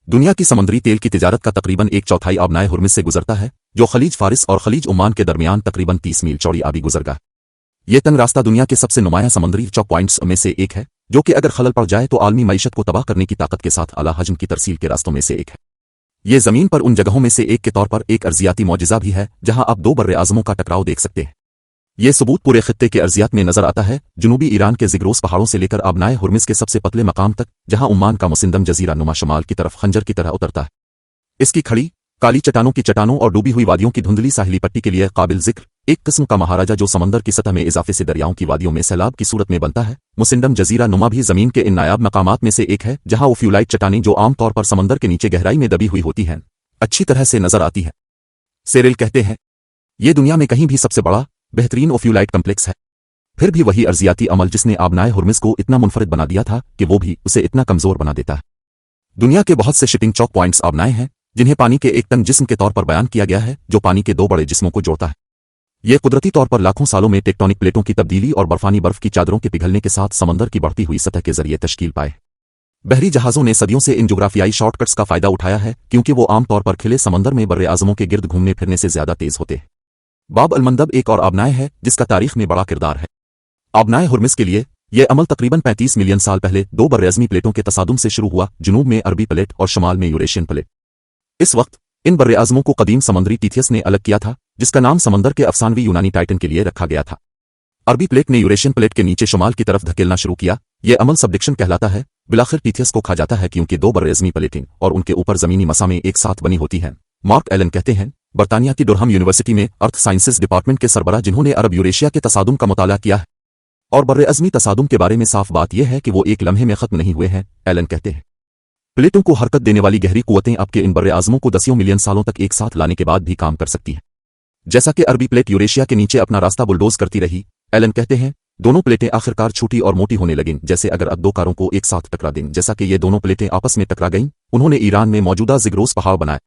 दुनिया की समुद्री तेल की तिजारत का तकरीबन एक चौथाई आबनाए हुर्मुज़ से गुजरता है, जो खलीज फारिस और खलीज ओमान के दरमियान तकरीबन 30 मील चौड़ी आबी गुजरगा। ये तंग रास्ता दुनिया के सबसे नुमाया समुद्री चौक पॉइंट्स में से एक है, जो कि अगर खलल पड़ जाए तो आलमी मईशत को तबाह करने की ताकत के साथ आला हजम की तरसील के रास्तों में से एक है। ये जमीन पर उन जगहों में से एक के तौर पर एक अर्जियाती मौजिज़ा भी है, जहां आप दो बर्रे आज़मों का टकराव देख सकते हैं। ये सबूत पूरे खित्ते के अर्जियात में नजर आता है, जनूबी ईरान के ज़िग्रोस पहाड़ों से लेकर आबनाए हुर्मुज़ के सबसे पतले मकाम तक, जहां उम्मान का मुसिंदम जजीरा नुमा शमाल की तरफ खंजर की तरह उतरता है। इसकी खड़ी काली चट्टानों की चट्टानों और डूबी हुई वादियों की धुंधली साहिली पट्टी के लिए काबिल जिक्र एक किस्म का महाराजा जो समंदर की सतह में इजाफे से दरियाओं की वादियों में सैलाब की सूरत में बनता है। मुसिंदम जजीरा नुमा भी जमीन के इन नायाब मकामात में से एक है, जहां ओफ्यूलाइट चट्टानें जो आम तौर पर समंदर के नीचे गहराई में दबी हुई होती हैं, अच्छी तरह से नजर आती है। सेरेल कहते हैं, ये दुनिया में कहीं भी सबसे बड़ा बेहतरीन ओफ्यूलाइट कम्प्लेक्स है। फिर भी वही अर्जियाती अमल जिसने आबनाए हुर्मुज़ को इतना मुनफरिद बना दिया था कि वो भी उसे इतना कमजोर बना देता है। दुनिया के बहुत से शिपिंग चौक पॉइंट्स आबनाए हैं, जिन्हें पानी के एक तंग जिस्म के तौर पर बयान किया गया है, जो पानी के दो बड़े जिस्मों को जोड़ता है। ये कुदरती तौर पर लाखों सालों में टेक्टोनिक प्लेटों की तब्दीली और बर्फानी बर्फ की चादरों के पिघलने के साथ समंदर की बढ़ती हुई सतह के जरिए तश्कील पाए। बहरी जहाजों ने सदियों से इन जोग्राफियाई शॉर्टकट्स का फायदा उठाया है, क्योंकि वो आमतौर पर खिले समंदर में बर्रे आज़मों के गिर्द घूमने फिरने से ज्यादा तेज होते हैं। बाब अल मंदब एक और आबनाए है जिसका तारीख में बड़ा किरदार है। आबनाए हुर्मुज़ के लिए यह अमल तकरीबन 35 मिलियन साल पहले दो बर्रेअज़मी प्लेटों के तसादुम से शुरू हुआ, जनूब में अरबी प्लेट और शमाल में यूरेशियन प्लेट। इस वक्त इन बर्रे-आज़मों को कदीम समंदरी टीथियस ने अलग किया था, जिसका नाम समंदर के अफसानवी यूनानी टाइटन के लिए रखा गया था। अरबी प्लेट ने यूरेशियन प्लेट के नीचे शुमाल की तरफ धकेलना शुरू किया। यह अमल सबडिक्शन कहलाता है। बिलाखिर टीथियस को खा जाता है, क्योंकि दो बर्रे-आज़मी प्लेटें और उनके ऊपर जमीनी मसामें एक साथ बनी होती हैं। मार्क एलन कहते हैं, बर्तानिया की डुरहम यूनिवर्सिटी में अर्थ साइंसेज डिपार्टमेंट के सरबराह जिन्होंने अरब यूरेशिया के तसादुम का मुताला किया है और बर्रे-आज़मी तसादुम के बारे में साफ बात यह है कि वो एक लम्हे में खत्म नहीं हुए हैं। एलन कहते हैं, प्लेटों को हरकत देने वाली गहरी कुव्वतें अब के इन बर्रे-आज़मों को दसियों मिलियन सालों तक एक साथ लाने के बाद भी काम कर सकती हैं। जैसा कि अरबी प्लेट यूरेशिया के नीचे अपना रास्ता बुलडोज करती रही, एलन कहते हैं, दोनों प्लेटें आखिरकार छोटी और मोटी होने लगीं, जैसे अगर अब दो कारों को एक साथ टकरा दें। जैसा कि ये दोनों प्लेटें आपस में टकरा गईं, उन्होंने ईरान में मौजूदा ज़िग्रोस पहाड़ बनाए।